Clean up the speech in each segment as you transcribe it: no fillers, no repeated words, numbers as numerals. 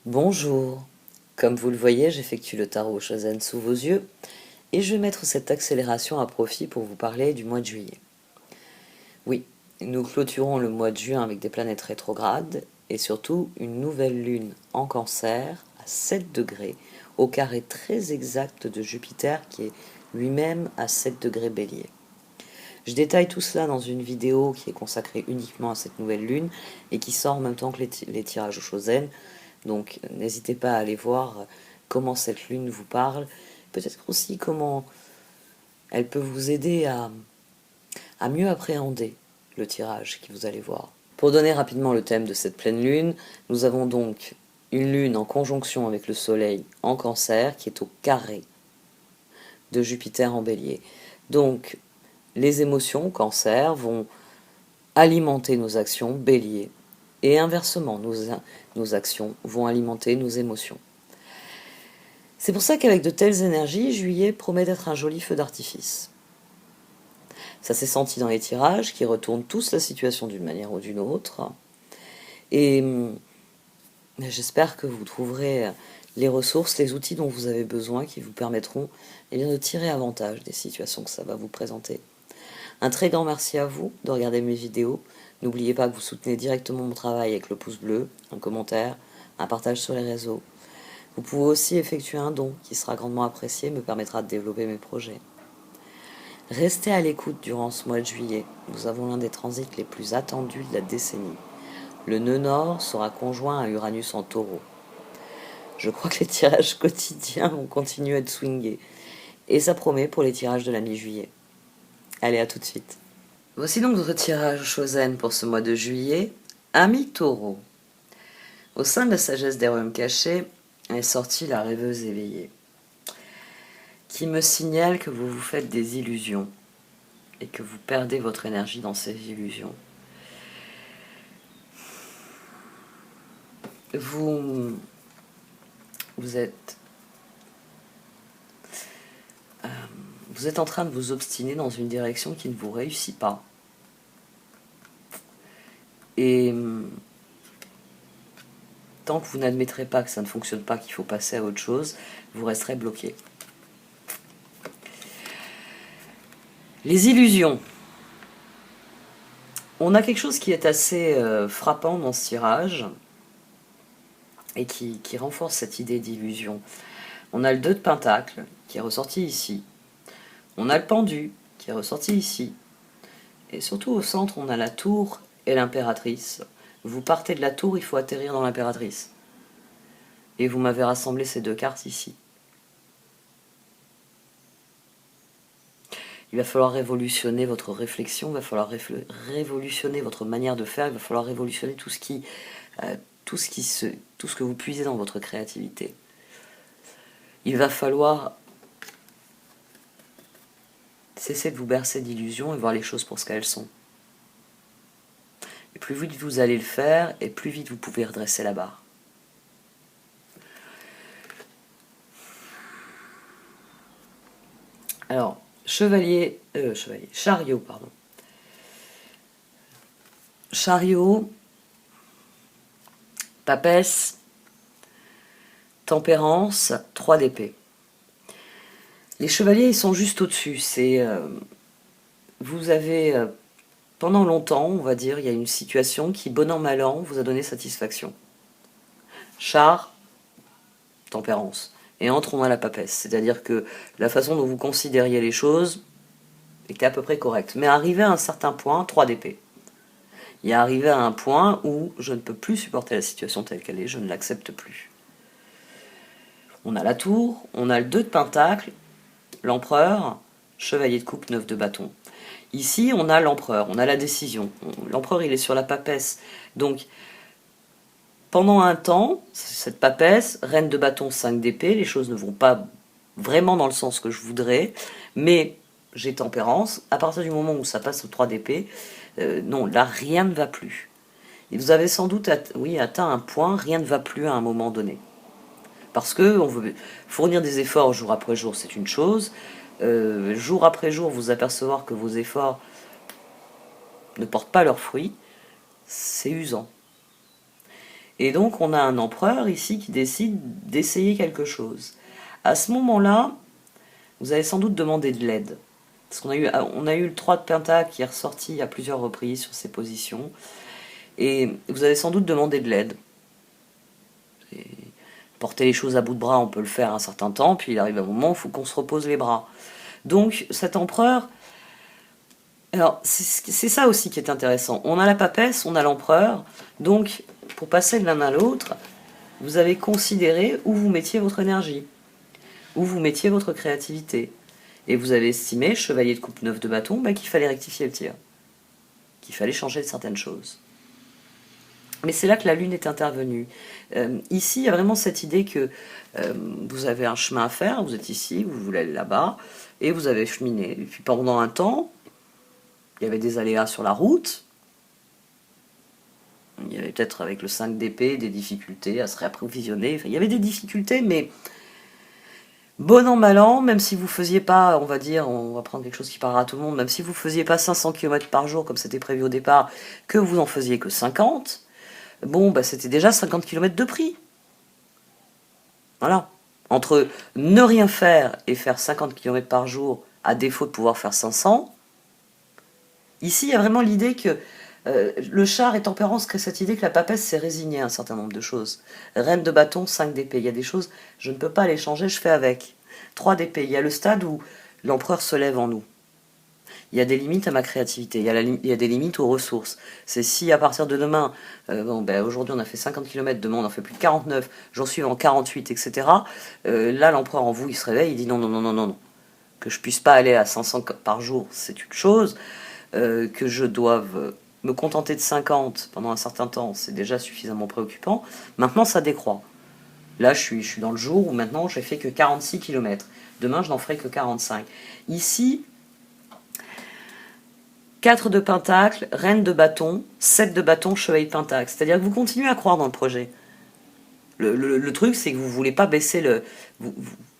Bonjour, comme vous le voyez, j'effectue le tarot Chosen sous vos yeux et je vais mettre cette accélération à profit pour vous parler du mois de juillet. Oui, nous clôturons le mois de juin avec des planètes rétrogrades et surtout une nouvelle lune en Cancer à 7 degrés au carré très exact de Jupiter qui est lui-même à 7 degrés Bélier. Je détaille tout cela dans une vidéo qui est consacrée uniquement à cette nouvelle lune et qui sort en même temps que les tirages au Chosen. Donc n'hésitez pas à aller voir comment cette lune vous parle, peut-être aussi comment elle peut vous aider à mieux appréhender le tirage que vous allez voir. Pour donner rapidement le thème de cette pleine lune, nous avons donc une lune en conjonction avec le soleil en Cancer qui est au carré de Jupiter en Bélier. Donc les émotions Cancer vont alimenter nos actions Bélier et inversement nos actions vont alimenter nos émotions. C'est pour ça qu'avec de telles énergies, juillet promet d'être un joli feu d'artifice. Ça s'est senti dans les tirages qui retournent tous la situation d'une manière ou d'une autre. Et j'espère que vous trouverez les ressources, les outils dont vous avez besoin qui vous permettront de tirer avantage des situations que ça va vous présenter. Un très grand merci à vous de regarder mes vidéos. N'oubliez pas que vous soutenez directement mon travail avec le pouce bleu, un commentaire, un partage sur les réseaux. Vous pouvez aussi effectuer un don qui sera grandement apprécié et me permettra de développer mes projets. Restez à l'écoute durant ce mois de juillet. Nous avons l'un des transits les plus attendus de la décennie. Le nœud nord sera conjoint à Uranus en taureau. Je crois que les tirages quotidiens vont continuer à être swingés. Et ça promet pour les tirages de la mi-juillet. Allez, à tout de suite. Voici donc notre tirage Chosen pour ce mois de juillet. Ami taureau. Au sein de la sagesse des royaumes cachés, est sortie la rêveuse éveillée, qui me signale que vous vous faites des illusions et que vous perdez votre énergie dans ces illusions. Vous êtes en train de vous obstiner dans une direction qui ne vous réussit pas. Et tant que vous n'admettrez pas que ça ne fonctionne pas, qu'il faut passer à autre chose, vous resterez bloqué. Les illusions. On a quelque chose qui est assez frappant dans ce tirage et qui renforce cette idée d'illusion. On a le 2 de Pentacle qui est ressorti ici. On a le pendu qui est ressorti ici. Et surtout au centre, on a la tour et l'impératrice. Vous partez de la tour, il faut atterrir dans l'impératrice. Et vous m'avez rassemblé ces 2 cartes ici. Il va falloir révolutionner votre réflexion, il va falloir révolutionner votre manière de faire, il va falloir révolutionner tout ce que vous puisez dans votre créativité. Il va falloir cesser de vous bercer d'illusions et voir les choses pour ce qu'elles sont. Et plus vite vous allez le faire, et plus vite vous pouvez redresser la barre. Alors, chariot, pardon. Chariot, papesse, tempérance, 3 d'épée. Les chevaliers, ils sont juste au-dessus. Vous avez, pendant longtemps, on va dire, il y a une situation qui, bon an, mal an, vous a donné satisfaction. Char, tempérance. Et entre, on a la papesse. C'est-à-dire que la façon dont vous considériez les choses était à peu près correcte. Mais arrivé à un certain point, 3 d'épée. Il est arrivé à un point où je ne peux plus supporter la situation telle qu'elle est, je ne l'accepte plus. On a la tour, on a le 2 de pentacle, l'empereur, chevalier de coupe, 9 de bâton. Ici, on a l'empereur, on a la décision. L'empereur, il est sur la papesse. Donc, pendant un temps, cette papesse, reine de bâton, 5 d'épée, les choses ne vont pas vraiment dans le sens que je voudrais, mais j'ai tempérance. À partir du moment où ça passe au 3 d'épée, non, là, rien ne va plus. Et vous avez sans doute atteint un point, rien ne va plus à un moment donné. Parce que on veut fournir des efforts jour après jour, c'est une chose. Jour après jour, vous apercevoir que vos efforts ne portent pas leurs fruits, c'est usant. Et donc on a un empereur ici qui décide d'essayer quelque chose. À ce moment-là, vous avez sans doute demandé de l'aide. Parce on a eu le 3 de Pentacle qui est ressorti à plusieurs reprises sur ses positions. Et vous avez sans doute demandé de l'aide. Porter les choses à bout de bras, on peut le faire un certain temps, puis il arrive un moment où il faut qu'on se repose les bras. Donc cet empereur, alors c'est ça aussi qui est intéressant. On a la papesse, on a l'empereur, donc pour passer de l'un à l'autre, vous avez considéré où vous mettiez votre énergie, où vous mettiez votre créativité. Et vous avez estimé, chevalier de coupe 9 de bâton, qu'il fallait rectifier le tir, qu'il fallait changer de certaines choses. Mais c'est là que la Lune est intervenue. Ici, il y a vraiment cette idée que vous avez un chemin à faire, vous êtes ici, vous voulez aller là-bas, et vous avez cheminé. Et puis pendant un temps, il y avait des aléas sur la route, il y avait peut-être avec le 5 d'épée des difficultés à se réapprovisionner, enfin, il y avait des difficultés, mais bon an, mal an, même si vous faisiez pas, on va dire, on va prendre quelque chose qui parlera à tout le monde, même si vous faisiez pas 500 km par jour comme c'était prévu au départ, que vous en faisiez que 50, bon, c'était déjà 50 km de prix. Voilà. Entre ne rien faire et faire 50 km par jour, à défaut de pouvoir faire 500, ici, il y a vraiment l'idée que le char et tempérance crée cette idée que la papesse s'est résignée à un certain nombre de choses. Reine de bâton, 5 d'épée. Il y a des choses, je ne peux pas les changer, je fais avec. 3 d'épée. Il y a le stade où l'empereur se lève en nous. Il y a des limites à ma créativité, il y a des limites aux ressources. C'est si à partir de demain, aujourd'hui on a fait 50 km, demain on en fait plus de 49, jour suivant 48, etc. Là l'empereur en vous il se réveille, il dit non, non, non, non, non, non. Que je puisse pas aller à 500 par jour, c'est une chose. Que je doive me contenter de 50 pendant un certain temps, c'est déjà suffisamment préoccupant. Maintenant ça décroît. Là je suis dans le jour où maintenant j'ai fait que 46 km. Demain je n'en ferai que 45. Ici, 4 de pentacle, reine de bâton, 7 de bâton, chevalier de pentacle. C'est-à-dire que vous continuez à croire dans le projet. Le truc, c'est que vous voulez pas baisser le... Vous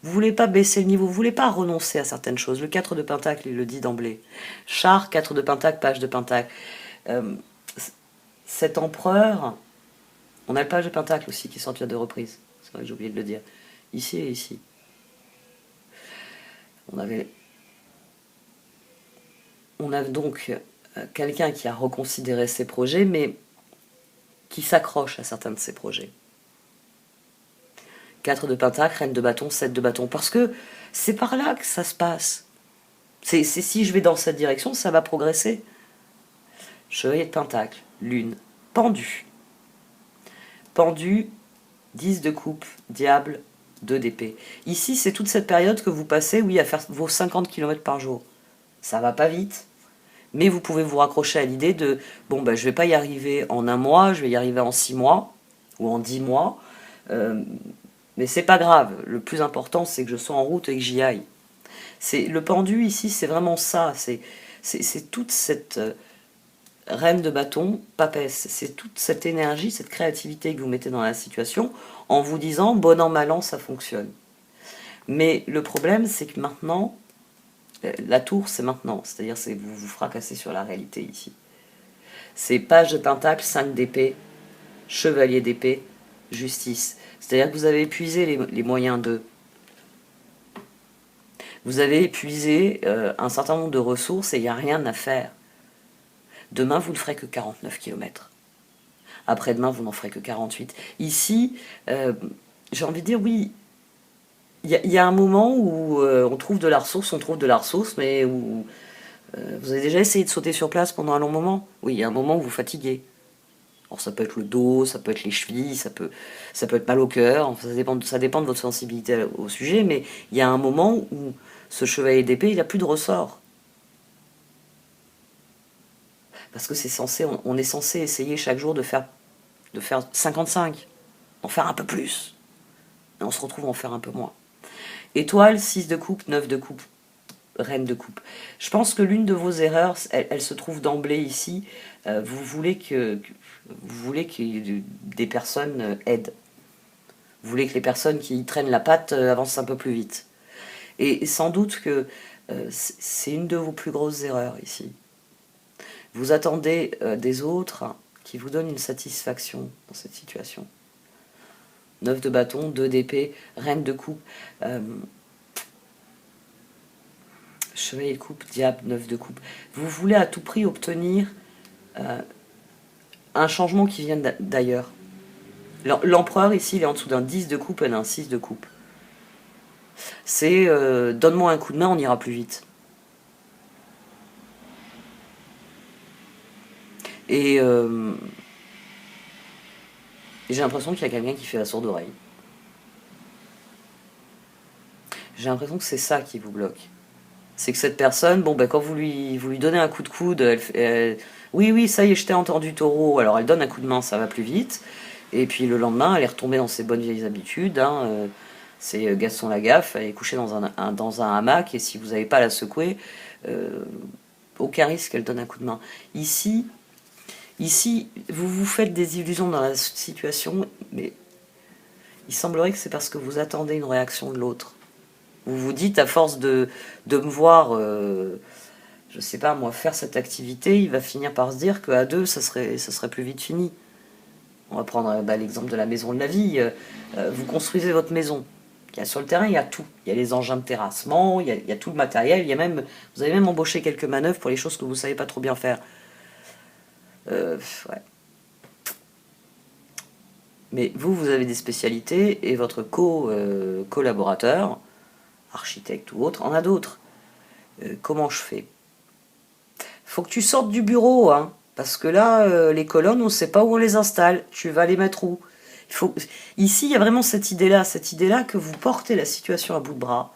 voulez pas baisser le niveau, vous voulez pas renoncer à certaines choses. Le 4 de pentacle, il le dit d'emblée. Char, 4 de pentacle, page de pentacle. Cet empereur... On a le page de pentacle aussi qui est sorti à 2 reprises. C'est vrai que j'ai oublié de le dire. Ici et ici. On a donc quelqu'un qui a reconsidéré ses projets, mais qui s'accroche à certains de ses projets. 4 de pentacle, reine de bâton, 7 de bâton. Parce que c'est par là que ça se passe. C'est si je vais dans cette direction, ça va progresser. Chevalier de pentacle, lune, pendu. Pendu, 10 de coupe, diable, 2 d'épée. Ici, c'est toute cette période que vous passez, oui, à faire vos 50 km par jour. Ça va pas vite, mais vous pouvez vous raccrocher à l'idée de bon, je vais pas y arriver en un mois, je vais y arriver en 6 mois ou en 10 mois. Mais c'est pas grave. Le plus important, c'est que je sois en route et que j'y aille. Le pendu ici, c'est vraiment ça. C'est toute cette reine de bâton, papesse. C'est toute cette énergie, cette créativité que vous mettez dans la situation en vous disant bon an, mal an, ça fonctionne. Mais le problème, c'est que maintenant, la tour, c'est maintenant. C'est-à-dire, vous vous fracassez sur la réalité ici. C'est page de pentacle, 5 d'épée, chevalier d'épée, justice. C'est-à-dire que vous avez épuisé les moyens de... Vous avez épuisé un certain nombre de ressources et il n'y a rien à faire. Demain, vous ne ferez que 49 km. Après-demain, vous n'en ferez que 48. Ici, j'ai envie de dire, oui, il y a un moment où on trouve de la ressource, mais où vous avez déjà essayé de sauter sur place pendant un long moment. Oui, il y a un moment où vous fatiguez. Alors ça peut être le dos, ça peut être les chevilles, ça peut être mal au cœur, enfin, ça dépend de votre sensibilité au sujet, mais il y a un moment où ce chevalier d'épée, il n'a plus de ressort. Parce que on est censé essayer chaque jour de faire 55, d'en faire un peu plus. Et on se retrouve à en faire un peu moins. Étoile, 6 de coupe, 9 de coupe, reine de coupe. Je pense que l'une de vos erreurs, elle se trouve d'emblée ici. Vous voulez que des personnes aident. Vous voulez que les personnes qui traînent la patte avancent un peu plus vite. Et sans doute que c'est une de vos plus grosses erreurs ici. Vous attendez des autres qui vous donne une satisfaction dans cette situation. 9 de bâton, 2 d'épée, reine de coupe, chevalier de coupe, diable, 9 de coupe. Vous voulez à tout prix obtenir un changement qui vient d'ailleurs. L'empereur ici, il est en dessous d'un 10 de coupe et d'un 6 de coupe. C'est donne-moi un coup de main, on ira plus vite. Et j'ai l'impression qu'il y a quelqu'un qui fait la sourde oreille. J'ai l'impression que c'est ça qui vous bloque. C'est que cette personne, bon, ben, quand vous lui donnez un coup de coude, oui, ça y est, je t'ai entendu, taureau. Alors elle donne un coup de main, ça va plus vite. Et puis le lendemain, elle est retombée dans ses bonnes vieilles habitudes. C'est Gaston Lagaffe, elle est couchée dans un hamac, et si vous n'avez pas à la secouer, aucun risque qu'elle donne un coup de main. Ici, vous vous faites des illusions dans la situation, mais il semblerait que c'est parce que vous attendez une réaction de l'autre. Vous vous dites, à force de me voir, je sais pas moi, faire cette activité, il va finir par se dire qu'à deux, ça serait plus vite fini. On va prendre l'exemple de la maison de la vie. Vous construisez votre maison. Sur le terrain, il y a tout. Il y a les engins de terrassement, il y a tout le matériel. Vous avez même embauché quelques manœuvres pour les choses que vous ne savez pas trop bien faire. Ouais. Mais vous avez des spécialités et votre collaborateur, architecte ou autre, en a d'autres. Comment je fais? Faut que tu sortes du bureau, hein, parce que là, les colonnes, on ne sait pas où on les installe. Tu vas les mettre où? Ici, il y a vraiment cette idée-là que vous portez la situation à bout de bras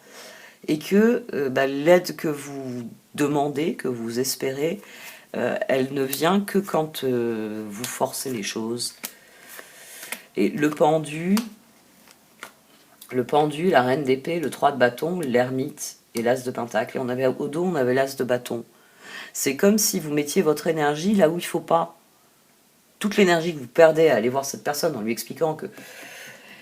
et que l'aide que vous demandez, que vous espérez, elle ne vient que quand vous forcez les choses. Et le pendu, la reine d'épée, le 3 de bâton, l'ermite et l'as de pentacle. Et au dos, on avait l'as de bâton. C'est comme si vous mettiez votre énergie là où il ne faut pas. Toute l'énergie que vous perdez à aller voir cette personne en lui expliquant que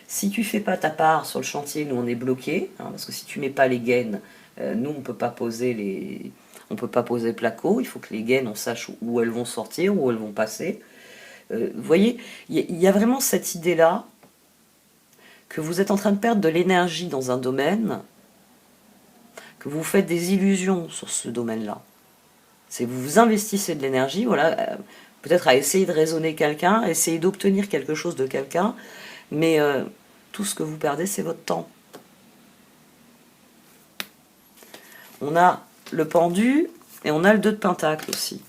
si tu fais pas ta part sur le chantier, nous on est bloqué, hein, parce que si tu mets pas les gaines, nous on peut pas poser le placo. Il faut que les gaines, on sache où elles vont sortir, où elles vont passer. Vous voyez, il y a vraiment cette idée-là que vous êtes en train de perdre de l'énergie dans un domaine, que vous faites des illusions sur ce domaine-là. C'est que vous investissez de l'énergie, voilà, peut-être à essayer de raisonner quelqu'un, à essayer d'obtenir quelque chose de quelqu'un, mais tout ce que vous perdez, c'est votre temps. On a le pendu et on a le 2 de pentacle aussi.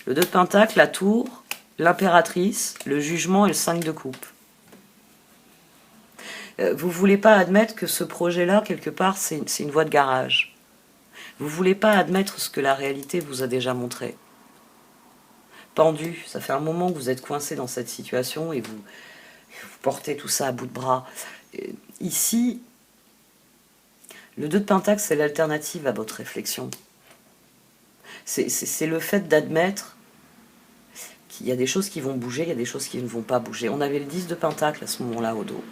Le 2 de pentacle, la tour, l'impératrice, le jugement et le 5 de coupe. Vous ne voulez pas admettre que ce projet-là, quelque part, c'est une voie de garage. Vous ne voulez pas admettre ce que la réalité vous a déjà montré. Pendu, ça fait un moment que vous êtes coincé dans cette situation et vous portez tout ça à bout de bras. Ici, le 2 de pentacle, c'est l'alternative à votre réflexion. C'est le fait d'admettre qu'il y a des choses qui vont bouger, il y a des choses qui ne vont pas bouger. On avait le 10 de pentacle à ce moment-là au dos.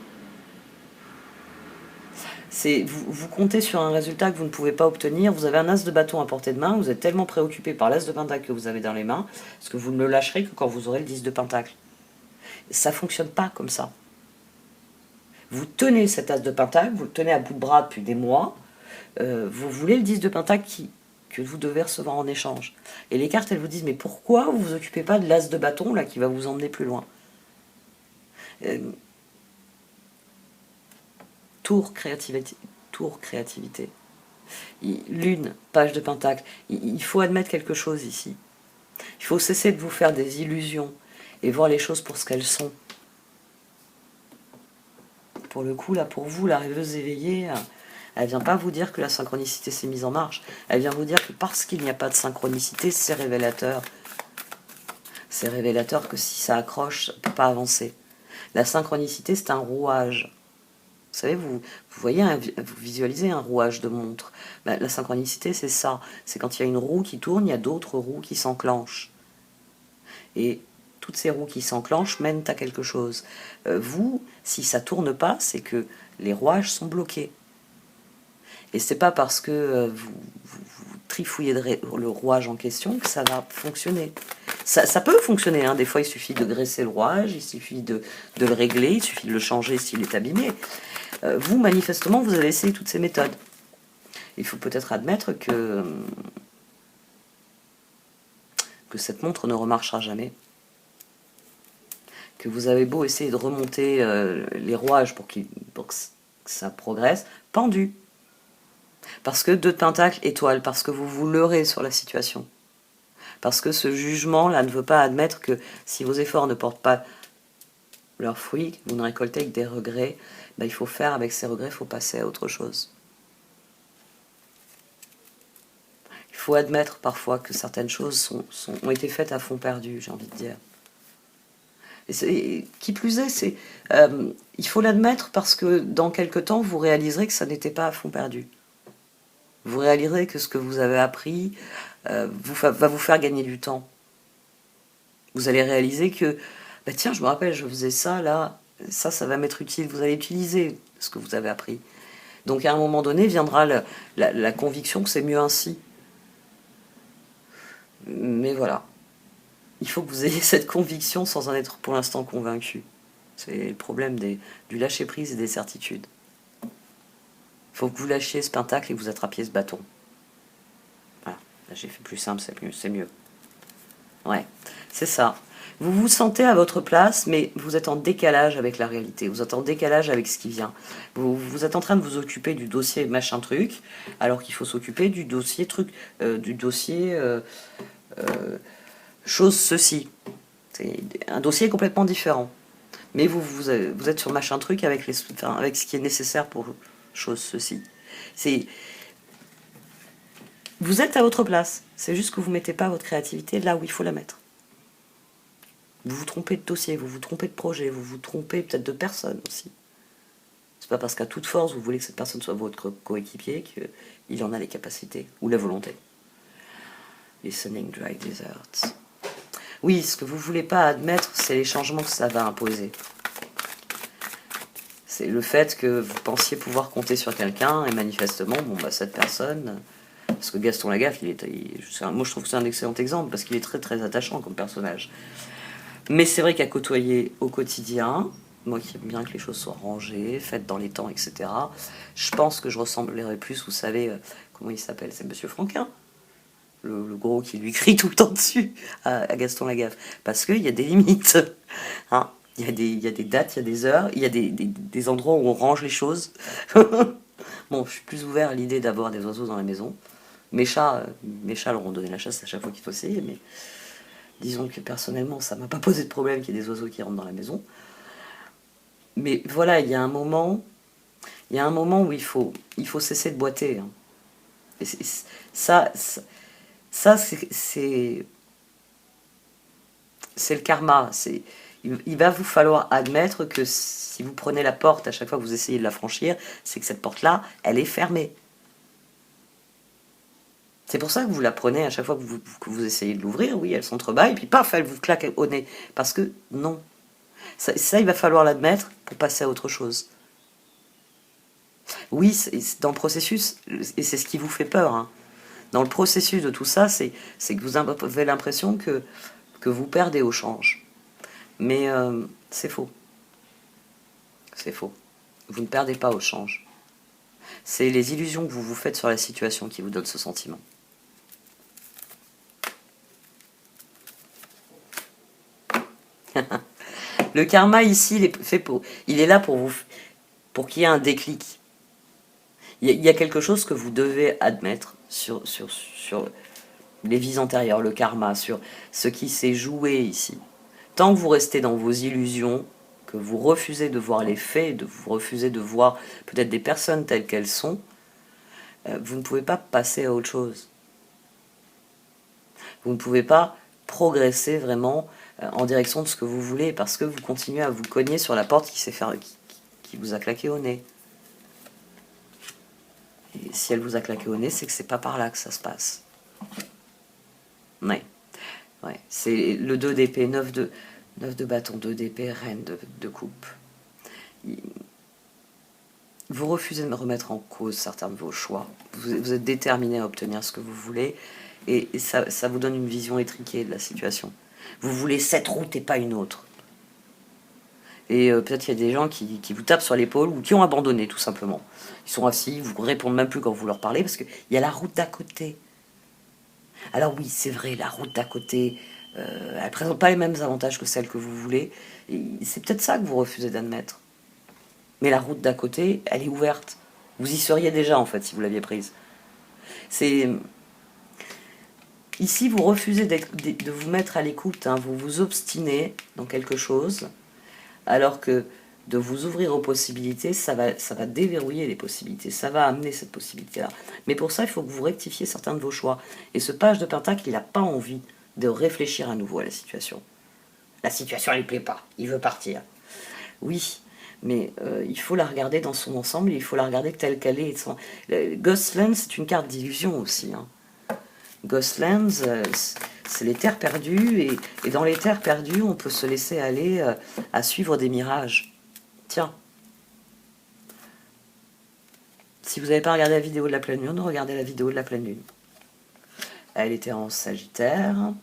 Vous comptez sur un résultat que vous ne pouvez pas obtenir, vous avez un as de bâton à portée de main, vous êtes tellement préoccupé par l'as de pentacle que vous avez dans les mains, parce que vous ne le lâcherez que quand vous aurez le 10 de pentacle. Ça ne fonctionne pas comme ça. Vous tenez cet as de pentacle, vous le tenez à bout de bras depuis des mois, vous voulez le 10 de pentacle que vous devez recevoir en échange. Et les cartes, elles vous disent, mais pourquoi vous ne vous occupez pas de l'as de bâton là qui va vous emmener plus loin? Tour créativité. Lune, page de pentacle. Il faut admettre quelque chose ici. Il faut cesser de vous faire des illusions et voir les choses pour ce qu'elles sont. Pour le coup, là, pour vous, la rêveuse éveillée, elle vient pas vous dire que la synchronicité s'est mise en marche. Elle vient vous dire que parce qu'il n'y a pas de synchronicité, c'est révélateur. C'est révélateur que si ça accroche, ça ne peut pas avancer. La synchronicité, c'est un rouage. Vous savez, vous voyez, vous visualisez un rouage de montre. La synchronicité, c'est ça. C'est quand il y a une roue qui tourne, il y a d'autres roues qui s'enclenchent. Et toutes ces roues qui s'enclenchent mènent à quelque chose. Vous, si ça tourne pas, c'est que les rouages sont bloqués. Et c'est pas parce que vous trifouillez le rouage en question que ça va fonctionner. Ça peut fonctionner, hein. Des fois il suffit de graisser le rouage, il suffit de le régler, il suffit de le changer s'il est abîmé. Vous, manifestement, vous avez essayé toutes ces méthodes. Il faut peut-être admettre que cette montre ne remarchera jamais. Que vous avez beau essayer de remonter les rouages pour que ça progresse, pendu. Parce que 2 de pentacle, étoile, parce que vous vous leurrez sur la situation. Parce que ce jugement-là ne veut pas admettre que si vos efforts ne portent pas leurs fruits, vous ne récoltez que des regrets, ben il faut faire avec ces regrets, il faut passer à autre chose. Il faut admettre parfois que certaines choses ont été faites à fond perdu, j'ai envie de dire. Qui plus est, il faut l'admettre parce que dans quelque temps, vous réaliserez que ça n'était pas à fond perdu. Vous réaliserez que ce que vous avez appris va vous faire gagner du temps. Vous allez réaliser que, bah tiens, je me rappelle, je faisais ça, là, ça va m'être utile. Vous allez utiliser ce que vous avez appris. Donc à un moment donné, viendra la conviction que c'est mieux ainsi. Mais voilà. Il faut que vous ayez cette conviction sans en être pour l'instant convaincu. C'est le problème du lâcher-prise et des certitudes. Il faut que vous lâchiez ce pentacle et que vous attrapiez ce bâton. Voilà, là j'ai fait plus simple, c'est mieux. Ouais, c'est ça. Vous vous sentez à votre place, mais vous êtes en décalage avec la réalité. Vous êtes en décalage avec ce qui vient. Vous êtes en train de vous occuper du dossier machin truc, alors qu'il faut s'occuper du dossier truc, chose ceci. C'est un dossier complètement différent. Mais vous êtes sur machin truc avec ce qui est nécessaire pour chose ceci. Vous êtes à votre place. C'est juste que vous ne mettez pas votre créativité là où il faut la mettre. Vous vous trompez de dossier, vous vous trompez de projet, vous vous trompez peut-être de personne aussi. C'est pas parce qu'à toute force vous voulez que cette personne soit votre coéquipier qu'il en a les capacités ou la volonté. Listening Dry Deserts. Oui, ce que vous ne voulez pas admettre, c'est les changements que ça va imposer. C'est le fait que vous pensiez pouvoir compter sur quelqu'un, et manifestement, cette personne... Parce que Gaston Lagaffe, moi je trouve que c'est un excellent exemple, parce qu'il est très très attachant comme personnage. Mais c'est vrai qu'à côtoyer au quotidien, moi qui aime bien que les choses soient rangées, faites dans les temps, etc., je pense que je ressemblerais plus, vous savez, comment il s'appelle, c'est Monsieur Franquin, le gros qui lui crie tout le temps dessus à Gaston Lagaffe, parce qu'il y a des limites. Hein, il y a des dates, il y a des heures, il y a des endroits où on range les choses. Bon, je suis plus ouvert à l'idée d'avoir des oiseaux dans la maison. Mes chats leur ont donné la chasse à chaque fois qu'il faut essayer, mais disons que personnellement, ça m'a pas posé de problème qu'il y ait des oiseaux qui rentrent dans la maison. Mais voilà, il y a un moment où il faut cesser de boiter. Hein. Et ça c'est le karma. Il va vous falloir admettre que si vous prenez la porte à chaque fois que vous essayez de la franchir, c'est que cette porte-là, elle est fermée. C'est pour ça que vous la prenez à chaque fois que vous essayez de l'ouvrir, oui, elle s'entrebâille, et puis paf, elle vous claque au nez. Parce que non. Ça il va falloir l'admettre pour passer à autre chose. Oui, c'est dans le processus, et c'est ce qui vous fait peur. Hein. Dans le processus de tout ça, c'est que vous avez l'impression que vous perdez au change. Mais c'est faux. C'est faux. Vous ne perdez pas au change. C'est les illusions que vous vous faites sur la situation qui vous donnent ce sentiment. Le karma ici, il est là pour qu'il y ait un déclic. Il y a quelque chose que vous devez admettre sur les vies antérieures, le karma, sur ce qui s'est joué ici. Tant que vous restez dans vos illusions, que vous refusez de voir les faits, vous refusez de voir peut-être des personnes telles qu'elles sont, vous ne pouvez pas passer à autre chose. Vous ne pouvez pas progresser vraiment en direction de ce que vous voulez, parce que vous continuez à vous cogner sur la porte qui vous a claqué au nez. Et si elle vous a claqué au nez, c'est que c'est pas par là que ça se passe. Ouais. C'est le 2 d'épée, 9 de bâton, 2 d'épée, reine de coupe. Vous refusez de me remettre en cause certains de vos choix. Vous êtes déterminé à obtenir ce que vous voulez, et ça vous donne une vision étriquée de la situation. Vous voulez cette route et pas une autre. Et peut-être qu'il y a des gens qui vous tapent sur l'épaule ou qui ont abandonné tout simplement. Ils sont assis, ils vous répondent même plus quand vous leur parlez parce qu'il y a la route d'à côté. Alors oui, c'est vrai, la route d'à côté, elle ne présente pas les mêmes avantages que celle que vous voulez. C'est peut-être ça que vous refusez d'admettre. Mais la route d'à côté, elle est ouverte. Vous y seriez déjà en fait si vous l'aviez prise. C'est ici vous refusez de vous mettre à l'écoute, hein, vous vous obstinez dans quelque chose, alors que de vous ouvrir aux possibilités, ça va déverrouiller les possibilités, ça va amener cette possibilité-là. Mais pour ça, il faut que vous rectifiez certains de vos choix. Et ce page de pentacle, il n'a pas envie de réfléchir à nouveau à la situation. La situation, elle ne lui plaît pas, il veut partir. Oui, mais il faut la regarder dans son ensemble, il faut la regarder telle qu'elle est. Ghostland, c'est une carte d'illusion aussi. Hein. Ghostlands, c'est les terres perdues, et dans les terres perdues, on peut se laisser aller à suivre des mirages. Tiens, si vous n'avez pas regardé la vidéo de la pleine lune, regardez la vidéo de la pleine lune. Elle était en Sagittaire.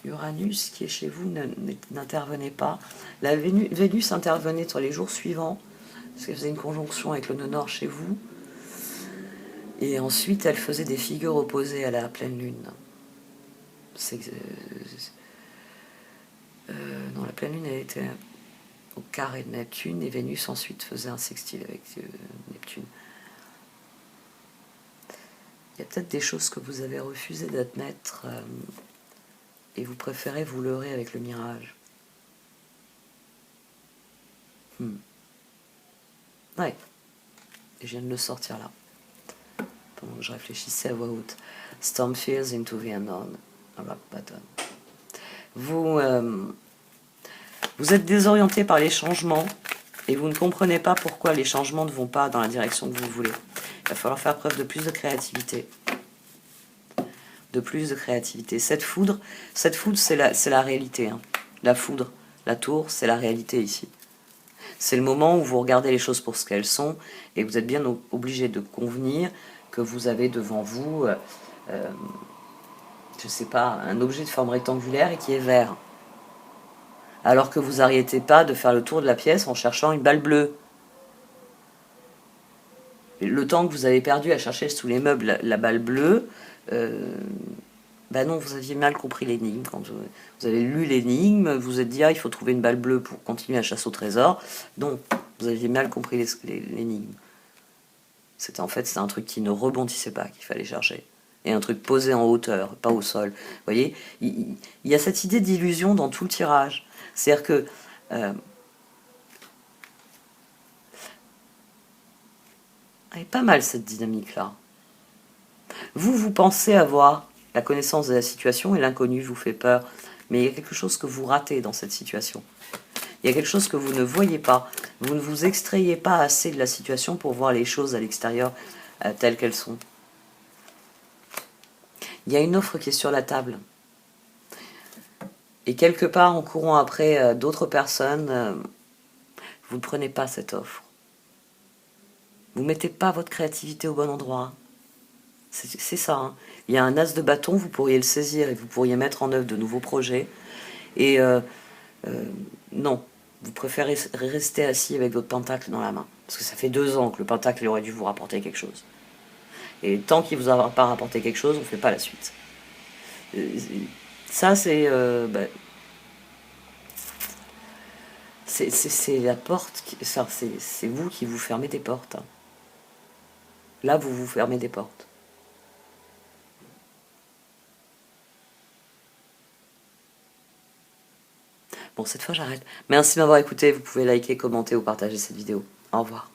Uranus, qui est chez vous, n'intervenait pas. La Vénus intervenait sur les jours suivants, parce qu'elle faisait une conjonction avec le nœud nord chez vous. Et ensuite, elle faisait des figures opposées à la pleine lune. Non, la pleine lune, elle était au carré de Neptune, et Vénus ensuite faisait un sextile avec Neptune. Il y a peut-être des choses que vous avez refusé d'admettre et vous préférez vous leurrer avec le mirage. Ouais, et je viens de le sortir là, pendant que je réfléchissais à voix haute. Storm fears into the unknown. Rock bottom. Vous êtes désorienté par les changements et vous ne comprenez pas pourquoi les changements ne vont pas dans la direction que vous voulez. Il va falloir faire preuve de plus de créativité. Cette foudre, c'est la réalité. Hein. La foudre, la tour, c'est la réalité ici. C'est le moment où vous regardez les choses pour ce qu'elles sont et vous êtes bien obligé de convenir que vous avez devant vous, je sais pas, un objet de forme rectangulaire et qui est vert. Alors que vous n'arrêtez pas de faire le tour de la pièce en cherchant une balle bleue. Le temps que vous avez perdu à chercher sous les meubles la balle bleue, ben non, vous aviez mal compris l'énigme. Quand vous avez lu l'énigme, vous vous êtes dit, ah, il faut trouver une balle bleue pour continuer la chasse au trésor. Non, vous aviez mal compris l'énigme. C'était un truc qui ne rebondissait pas, qu'il fallait chercher. Et un truc posé en hauteur, pas au sol. Vous voyez, il y a cette idée d'illusion dans tout le tirage. C'est-à-dire que elle est pas mal cette dynamique-là. Vous pensez avoir la connaissance de la situation et l'inconnu vous fait peur. Mais il y a quelque chose que vous ratez dans cette situation. Il y a quelque chose que vous ne voyez pas. Vous ne vous extrayez pas assez de la situation pour voir les choses à l'extérieur telles qu'elles sont. Il y a une offre qui est sur la table. Et quelque part, en courant après d'autres personnes, vous ne prenez pas cette offre. Vous ne mettez pas votre créativité au bon endroit. C'est ça. Hein. Il y a un as de bâton, vous pourriez le saisir et vous pourriez mettre en œuvre de nouveaux projets. Et non, vous préférez rester assis avec votre pentacle dans la main. Parce que ça fait 2 ans que le pentacle aurait dû vous rapporter quelque chose. Et tant qu'il ne vous a pas rapporté quelque chose, on ne fait pas la suite. Ça, c'est la porte, c'est vous qui vous fermez des portes. Hein. Là, vous vous fermez des portes. Bon, cette fois, j'arrête. Merci de m'avoir écouté. Vous pouvez liker, commenter ou partager cette vidéo. Au revoir.